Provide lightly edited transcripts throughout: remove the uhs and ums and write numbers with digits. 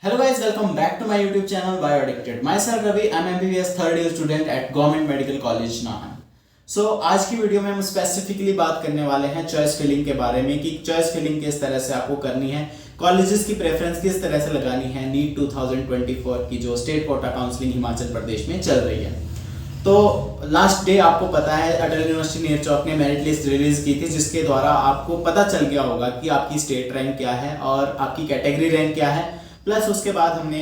Hello guys, welcome back to my YouTube channel BioAddicted. Myself Ravi, I'm MBBS third year student at Government Medical College Nahan. So आज की video में हम specifically बात करने वाले हैं चॉइस फिलिंग के बारे में कि चॉइस फिलिंग किस तरह से आपको करनी है, कॉलेजेस की प्रेफरेंस किस तरह से लगानी है नीट 2024 की जो state quota counselling Himachal Pradesh में चल रही है. तो लास्ट डे आपको पता है अटल यूनिवर्सिटी नेर चौक ने मेरिट लिस्ट रिलीज की थी जिसके द्वारा आपको पता चल गया होगा कि आपकी स्टेट रैंक क्या है और आपकी कैटेगरी रैंक क्या है. प्लस उसके बाद हमने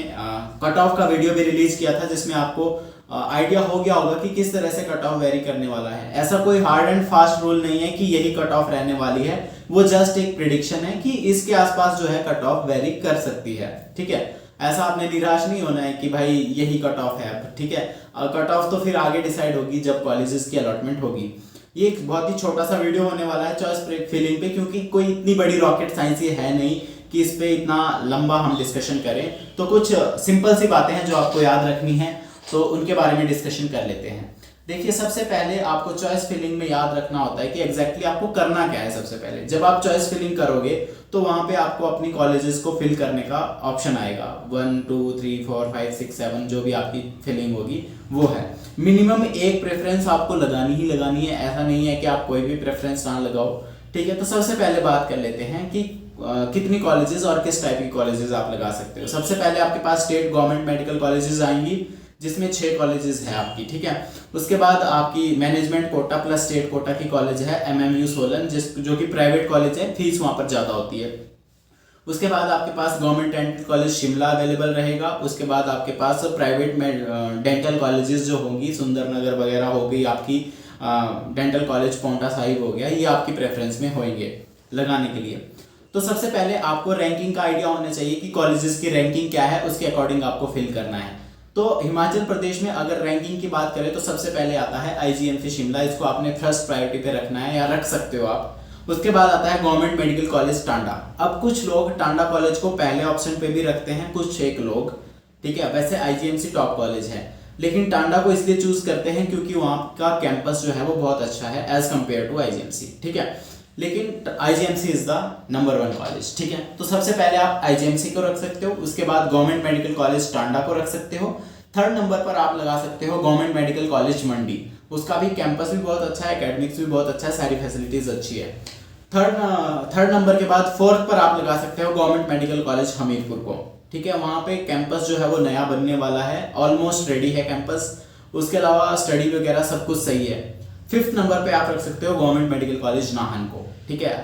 कट ऑफ का वीडियो भी रिलीज किया था जिसमें आपको आइडिया हो गया होगा कि किस तरह से कट ऑफ वेरी करने वाला है. ऐसा कोई हार्ड एंड फास्ट रूल नहीं है कि यही कट ऑफ रहने वाली है, वो जस्ट एक प्रिडिक्शन है कि इसके आसपास जो है कट ऑफ वेरी कर सकती है. ठीक है, ऐसा आपने निराश नहीं होना है कि भाई यही कट ऑफ है. ठीक है, कट ऑफ तो फिर आगे डिसाइड होगी जब कॉलेजेस की अलॉटमेंट होगी. ये एक बहुत ही छोटा सा वीडियो होने वाला है चॉइस फिलिंग पे, क्योंकि कोई इतनी बड़ी रॉकेट साइंस ये है नहीं कि इस पे इतना लंबा हम डिस्कशन करें. तो कुछ सिंपल सी बातें हैं जो आपको याद रखनी है, तो उनके बारे में डिस्कशन कर लेते हैं. देखिए, सबसे पहले आपको चॉइस फिलिंग में याद रखना होता है कि एग्जैक्टली आपको करना क्या है. सबसे पहले जब आप चॉइस फिलिंग करोगे तो वहां पे आपको अपनी कॉलेजेस को फिल करने का ऑप्शन आएगा. 1 2 3 4 5 6 7 जो भी आपकी फिलिंग होगी वो है. मिनिमम एक प्रेफरेंस आपको लगानी ही लगानी है, ऐसा नहीं है कि आप कोई भी प्रेफरेंस ना लगाओ. ठीक है, तो सबसे पहले बात कर लेते हैं कि कितनी कॉलेजेस और किस टाइप की कॉलेजेस आप लगा सकते हो. सबसे पहले आपके पास स्टेट गवर्नमेंट मेडिकल कॉलेजेस आएंगी जिसमें 6 कॉलेजेस हैं आपकी. ठीक है, उसके बाद आपकी management quota plus state quota की कॉलेज है MMU सोलन, जो कि प्राइवेट कॉलेज है, फीस वहां पर ज़्यादा होती है. उसके बाद आपके पास government dental college Shimla available रहेगा. उसके बाद आपके पास प्राइवेट डेंटल कॉलेजेस जो होंगी सुंदरनगर वगैरह हो गई, आपकी डेंटल कॉलेज पोंटा साहिब हो गया, ये आपकी प्रेफरेंस में होंगे लगाने के लिए. तो सबसे पहले आपको रैंकिंग का आइडिया होना चाहिए कि कॉलेजेस की रैंकिंग क्या है, उसके अकॉर्डिंग आपको फिल करना है. तो हिमाचल प्रदेश में अगर रैंकिंग की बात करें तो सबसे पहले आता है IGMC शिमला. इसको आपने फर्स्ट प्रायोरिटी पे रखना है या रख सकते हो आप. उसके बाद आता है गवर्नमेंट मेडिकल कॉलेज टांडा. अब कुछ लोग टांडा कॉलेज को पहले ऑप्शन पे भी रखते हैं, कुछ एक लोग. ठीक है, वैसे IGMC टॉप कॉलेज है, लेकिन टांडा को इसलिए चूज करते हैं क्योंकि वहां का कैंपस जो है वो बहुत अच्छा है एज कम्पेयर टू IGMC. ठीक है, लेकिन IGMC is the number 1 college. ठीक है, तो सबसे पहले आप IGMC को रख सकते हो. उसके बाद गवर्नमेंट मेडिकल कॉलेज टांडा को रख सकते हो. थर्ड नंबर पर आप लगा सकते हो गवर्नमेंट मेडिकल कॉलेज मंडी. उसका भी कैंपस भी बहुत अच्छा है, एकेडमिक्स भी बहुत अच्छा है, सारी फैसिलिटीज अच्छी है. थर्ड नंबर के बाद फोर्थ पर आप लगा सकते हो गवर्नमेंट मेडिकल कॉलेज हमीरपुर को. ठीक है, वहाँ पे कैंपस जो है वो नया बनने वाला है, ऑलमोस्ट रेडी है कैंपस. उसके अलावा स्टडी वगैरह सब कुछ सही है. फिफ्थ नंबर पे आप रख सकते हो गवर्नमेंट मेडिकल कॉलेज नाहन को. ठीक है,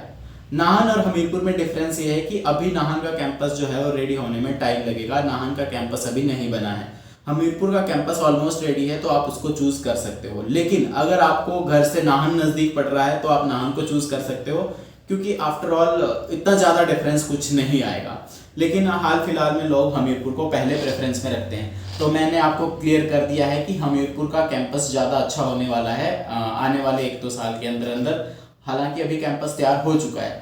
नाहन और हमीरपुर में डिफरेंस ये है कि अभी नाहन का कैंपस जो है वो रेडी होने में टाइम लगेगा. नाहन का कैंपस अभी नहीं बना है. हमीरपुर का कैंपस ऑलमोस्ट रेडी है, तो आप उसको चूज कर सकते हो. लेकिन अगर आपको घर से नाहन नजदीक पड़ रहा है तो आप नाहन को चूज कर सकते हो, क्योंकि आफ्टर ऑल इतना ज्यादा डिफरेंस कुछ नहीं आएगा. लेकिन हाल फिलहाल में लोग हमीरपुर को पहले प्रेफरेंस में रखते हैं. तो मैंने आपको क्लियर कर दिया है कि हमीरपुर का कैंपस ज़्यादा अच्छा होने वाला है आने वाले 1-2 साल के अंदर अंदर. हालांकि अभी कैंपस तैयार हो चुका है,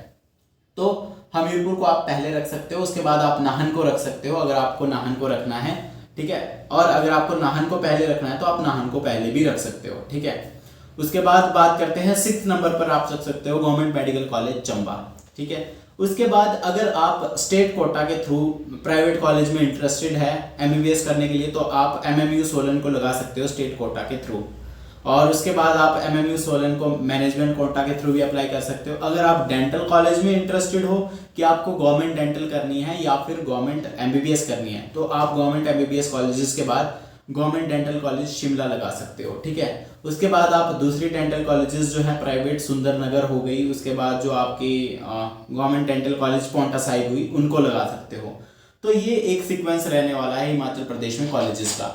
तो हमीरपुर को आप पहले रख सकते हो. उसके बाद आप नाहन को रख सकते हो अगर आपको नाहन को रखना है. ठीक है, और अगर आपको नाहन को पहले रखना है तो आप नाहन को पहले भी रख सकते हो. ठीक है, उसके बाद बात करते हैं 6th नंबर पर आप रख सकते हो गवर्नमेंट मेडिकल कॉलेज चंबा. ठीक है, उसके बाद अगर आप स्टेट कोटा के थ्रू प्राइवेट कॉलेज में इंटरेस्टेड है MBBS करने के लिए तो आप MMU सोलन को लगा सकते हो स्टेट कोटा के थ्रू. और उसके बाद आप MMU सोलन को मैनेजमेंट कोटा के थ्रू भी अप्लाई कर सकते हो. अगर आप डेंटल कॉलेज में इंटरेस्टेड हो कि आपको गवर्नमेंट डेंटल करनी है या फिर गवर्नमेंट MBBS करनी है, तो आप गवर्नमेंट MBBS कॉलेजेस के बाद गवर्नमेंट डेंटल कॉलेज शिमला लगा सकते हो. ठीक है, उसके बाद आप दूसरी डेंटल कॉलेजेस जो है प्राइवेट सुंदरनगर हो गई, उसके बाद जो आपकी government dental college Ponta Sahib हुई, उनको लगा सकते हो. तो ये एक सीक्वेंस रहने वाला है हिमाचल प्रदेश में कॉलेजेस का.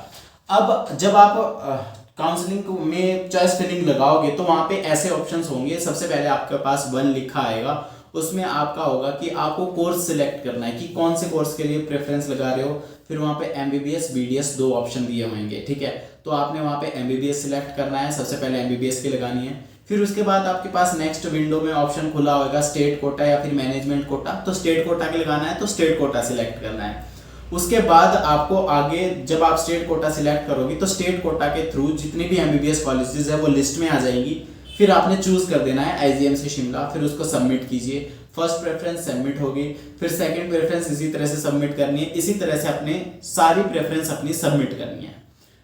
अब जब आप काउंसलिंग में चॉइस फिलिंग लगाओगे तो वहाँ पे ऐसे ऑप्शंस होंगे. सबसे पहले आपके पास 1 लिखा आएगा, उसमें आपका होगा कि आपको कोर्स सिलेक्ट करना है कि कौन से कोर्स के लिए प्रेफरेंस लगा रहे हो. फिर वहाँ पे MBBS BDS 2 ऑप्शन दिए होंगे. ठीक है, तो आपने वहाँ पे MBBS सिलेक्ट करना है. सबसे पहले MBBS की लगानी है. फिर उसके बाद आपके पास नेक्स्ट विंडो में ऑप्शन खुला होगा स्टेट कोटा या फिर मैनेजमेंट कोटा. तो स्टेट कोटा के लगाना है तो स्टेट कोटा सिलेक्ट करना है. उसके बाद आपको आगे जब आप स्टेट कोटा सिलेक्ट करोगे तो स्टेट कोटा के थ्रू जितनी भी MBBS कॉलेजेस है वो लिस्ट में आ जाएंगी. फिर आपने चूज कर देना है IGMC शिमला, फिर उसको सबमिट कीजिए. फर्स्ट प्रेफरेंस सबमिट होगी, फिर सेकंड प्रेफरेंस इसी तरह से सबमिट करनी है, इसी तरह से अपने सारी प्रेफरेंस अपनी सबमिट करनी है।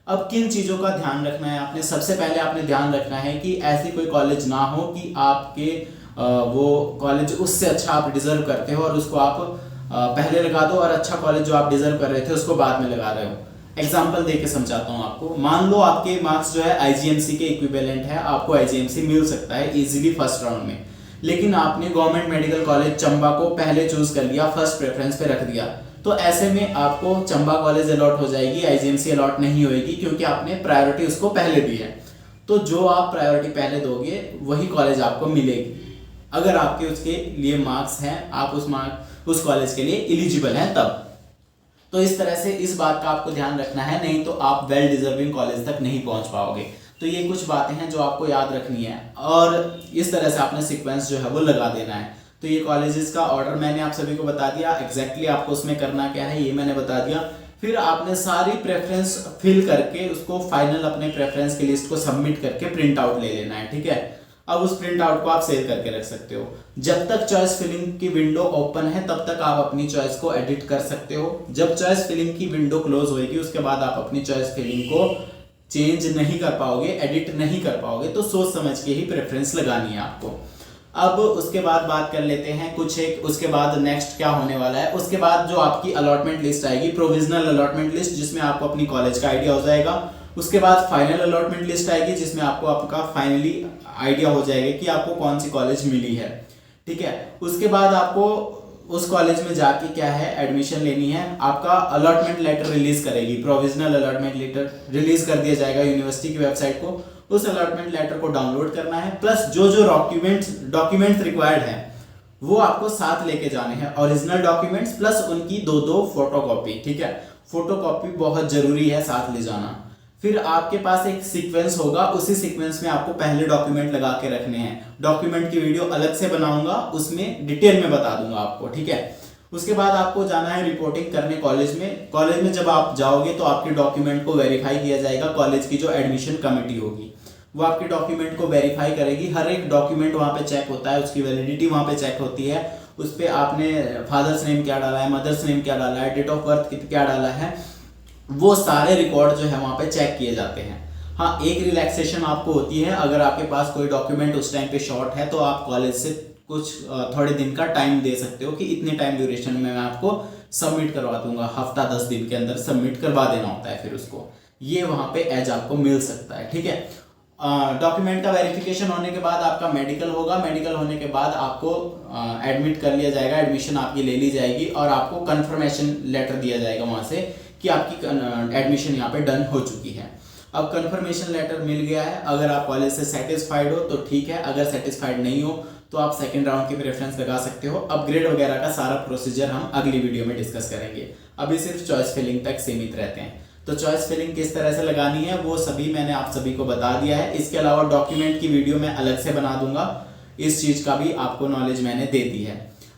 अब किन चीज़ों का ध्यान रखना है आपने, सबसे पहले आपने ध्यान रखना है कि ऐसी कोई कॉलेज ना हो कि आपके वो कॉलेज उससे अच्छा आप डिजर्व करते हो और उसको आप पहले लगा दो, और अच्छा कॉलेज जो आप डिजर्व कर रहे थे उसको बाद में लगा रहे हो। एग्जाम्पल देके समझाता हूँ आपको। मान लो आपके मार्क्स जो है आईजीएमसी के इक्विवेलेंट है, आपको आईजीएमसी मिल सकता है इजीली फर्स्ट राउंड में, लेकिन आपने गवर्नमेंट मेडिकल कॉलेज चंबा को पहले चूज कर लिया, फर्स्ट प्रेफरेंस पे रख दिया, तो ऐसे में आपको चंबा कॉलेज अलॉट हो जाएगी, आईजीएमसी अलॉट नहीं होगी, क्योंकि आपने प्रायोरिटी उसको पहले दी है। तो जो आप प्रायोरिटी पहले दोगे वही कॉलेज आपको मिलेगी, अगर आपके उसके लिए मार्क्स हैं, आप उस कॉलेज के लिए एलिजिबल हैं तब। तो इस तरह से इस बात का आपको ध्यान रखना है, नहीं तो आप वेल डिजर्विंग कॉलेज तक नहीं पहुंच पाओगे। तो ये कुछ बातें हैं जो आपको याद रखनी है, और इस तरह से आपने सीक्वेंस जो है वो लगा देना है। तो ये कॉलेजेस का ऑर्डर मैंने आप सभी को बता दिया, एग्जैक्टली आपको उसमें करना क्या है ये मैंने बता दिया। फिर आपने सारी प्रेफरेंस फिल करके उसको फाइनल अपने प्रेफरेंस की लिस्ट को सबमिट करके प्रिंट आउट ले लेना है, ठीक है। अब उस प्रिंट आउट को आप सेव करके रख सकते हो। जब तक चॉइस फिलिंग की विंडो ओपन है तब तक आप अपनी चॉइस को एडिट कर सकते हो। जब चॉइस फिलिंग की विंडो क्लोज होगी उसके बाद आप अपनी चॉइस फिलिंग को चेंज नहीं कर पाओगे, एडिट नहीं कर पाओगे, तो सोच समझ के ही प्रेफरेंस लगानी है आपको। अब उसके बाद बात कर लेते हैं कुछ एक, उसके बाद नेक्स्ट क्या होने वाला है। उसके बाद जो आपकी अलॉटमेंट लिस्ट आएगी, प्रोविजनल अलॉटमेंट लिस्ट, जिसमें आपको अपनी कॉलेज का आइडिया हो जाएगा। उसके बाद फाइनल अलॉटमेंट लिस्ट आएगी, जिसमें आपको आपका फाइनली आइडिया हो जाएगा कि आपको कौन सी कॉलेज मिली है, ठीक है। उसके बाद आपको उस कॉलेज में जाके क्या है एडमिशन लेनी है। आपका अलॉटमेंट लेटर रिलीज करेगी, प्रोविजनल अलॉटमेंट लेटर रिलीज कर दिया जाएगा यूनिवर्सिटी की वेबसाइट को। उस अलॉटमेंट लेटर को डाउनलोड करना है, प्लस जो जो डॉक्यूमेंट्स रिक्वायर्ड है वो आपको साथ लेके जाने हैं, ओरिजिनल डॉक्यूमेंट्स प्लस उनकी दो फोटोकॉपी, ठीक है। फोटोकॉपी बहुत जरूरी है साथ ले जाना। फिर आपके पास एक सीक्वेंस होगा, उसी सीक्वेंस में आपको पहले डॉक्यूमेंट लगा के रखने हैं। डॉक्यूमेंट की वीडियो अलग से बनाऊंगा, उसमें डिटेल में बता दूंगा आपको, ठीक है। उसके बाद आपको जाना है रिपोर्टिंग करने कॉलेज में। कॉलेज में जब आप जाओगे तो आपके डॉक्यूमेंट को वेरीफाई किया जाएगा। कॉलेज की जो एडमिशन कमेटी होगी वो आपके डॉक्यूमेंट को वेरीफाई करेगी। हर एक डॉक्यूमेंट वहाँ पे चेक होता है, उसकी वैलिडिटी वहाँ पे चेक होती है। उस पर आपने फादर्स नेम क्या डाला है, मदर्स नेम क्या डाला है, डेट ऑफ बर्थ क्या डाला है, वो सारे रिकॉर्ड जो है वहाँ पे चेक किए जाते हैं। हाँ, एक रिलैक्सेशन आपको होती है, अगर आपके पास कोई डॉक्यूमेंट उस टाइम पे शॉर्ट है तो आप कॉलेज से कुछ थोड़े दिन का टाइम दे सकते हो कि इतने टाइम ड्यूरेशन में मैं आपको सबमिट करवा दूंगा, हफ्ता 10 दिन के अंदर सबमिट करवा देना होता है फिर उसको, ये वहाँ पे एज आपको मिल सकता है, ठीक है। डॉक्यूमेंट का वेरिफिकेशन होने के बाद आपका मेडिकल होगा। मेडिकल होने के बाद आपको एडमिट कर लिया जाएगा, एडमिशन आपकी ले ली जाएगी और आपको कंफर्मेशन लेटर दिया जाएगा वहाँ से कि आपकी एडमिशन यहाँ पे डन हो चुकी है। अब कंफर्मेशन लेटर मिल गया है, अगर आप कॉलेज से सेटिस्फाइड हो तो ठीक है, अगर सेटिस्फाइड नहीं हो तो आप सेकंड राउंड की प्रेफरेंस लगा सकते हो। अपग्रेड वगैरह का सारा प्रोसीजर हम अगली वीडियो में डिस्कस करेंगे, अभी सिर्फ चॉइस फिलिंग तक सीमित रहते हैं। तो चॉइस फिलिंग किस तरह से लगानी है वो सभी मैंने आप सभी को बता दिया है। इसके अलावा डॉक्यूमेंट की वीडियो मैं अलग से बना दूंगा, इस चीज का भी आपको नॉलेज मैंने दे दी है।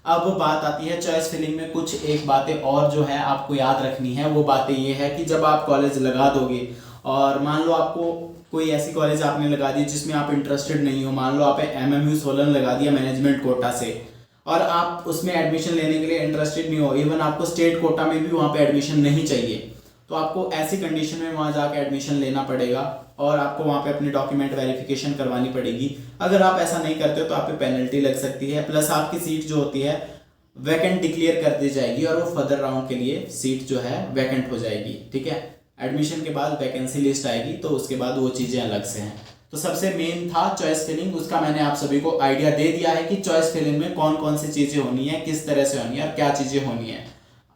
अब बात आती है चॉइस फिलिंग में कुछ एक बातें और जो है आपको याद रखनी है। वो बातें ये है कि जब आप कॉलेज लगा दोगे और मान लो आपको कोई ऐसी कॉलेज आपने लगा दी जिसमें आप इंटरेस्टेड नहीं हो, मान लो आप MMU सोलन लगा दिया मैनेजमेंट कोटा से और आप उसमें एडमिशन लेने के लिए इंटरेस्टेड नहीं हो, इवन आपको स्टेट कोटा में भी वहाँ पे एडमिशन नहीं चाहिए, तो आपको ऐसी कंडीशन में वहाँ जाके एडमिशन लेना पड़ेगा और आपको वहाँ पे अपनी डॉक्यूमेंट वेरिफिकेशन करवानी पड़ेगी। अगर आप ऐसा नहीं करते हो तो आप पे पेनल्टी लग सकती है, प्लस आपकी सीट जो होती है वैकेंट डिक्लेयर कर दी जाएगी और वो फर्दर राउंड के लिए सीट जो है वैकेंट हो जाएगी, ठीक है। एडमिशन के बाद वैकेंसी लिस्ट आएगी तो उसके बाद वो चीज़ें अलग से हैं। तो सबसे मेन था चॉइस फिलिंग, उसका मैंने आप सभी को आइडिया दे दिया है कि चॉइस फिलिंग में कौन कौन सी चीज़ें होनी है, किस तरह से होनी है और क्या चीज़ें होनी है।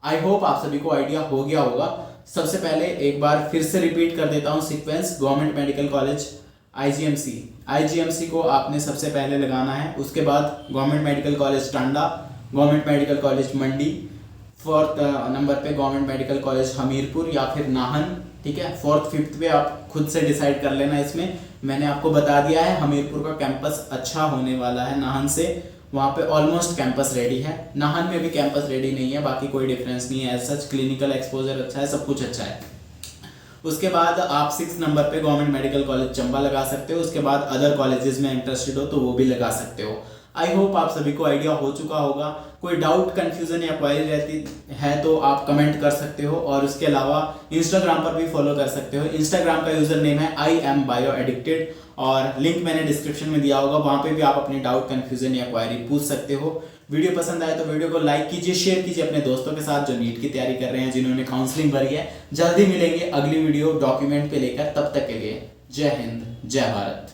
आई होप आप सभी को आइडिया हो गया होगा। सबसे पहले एक बार फिर से रिपीट कर देता हूँ sequence. Government medical college IGMC को आपने सबसे पहले लगाना है। उसके बाद government medical college Tanda, government medical college Mandi, fourth number पे गवर्नमेंट मेडिकल कॉलेज हमीरपुर या फिर नाहन, ठीक है। फोर्थ फिफ्थ पे आप खुद से डिसाइड कर लेना। इसमें मैंने आपको बता दिया है हमीरपुर का कैंपस अच्छा होने वाला है नाहन से, वहाँ पे ऑलमोस्ट कैंपस रेडी है। नाहन में भी कैंपस रेडी नहीं है, बाकी कोई डिफरेंस नहीं है एज सच, क्लिनिकल एक्सपोजर अच्छा है, सब कुछ अच्छा है। उसके बाद आप 6 नंबर पे गवर्नमेंट मेडिकल कॉलेज चंबा लगा सकते हो। उसके बाद अदर कॉलेजेस में इंटरेस्टेड हो तो वो भी लगा सकते हो। आई होप आप सभी को आइडिया हो चुका होगा। कोई डाउट, कंफ्यूजन या क्वेरी रहती है तो आप कमेंट कर सकते हो, और उसके अलावा इंस्टाग्राम पर भी फॉलो कर सकते हो। इंस्टाग्राम का यूजर नेम है IamBioAddicted, और लिंक मैंने डिस्क्रिप्शन में दिया होगा, वहां पे भी आप अपनी डाउट, कंफ्यूजन या क्वेरी पूछ सकते हो। वीडियो पसंद आए तो वीडियो को लाइक कीजिए, शेयर कीजिए अपने दोस्तों के साथ जो नीट की तैयारी कर रहे हैं, जिन्होंने काउंसलिंग भरी है। जल्दी मिलेंगे अगली वीडियो डॉक्यूमेंट पे लेकर, तब तक के लिए जय हिंद, जय भारत।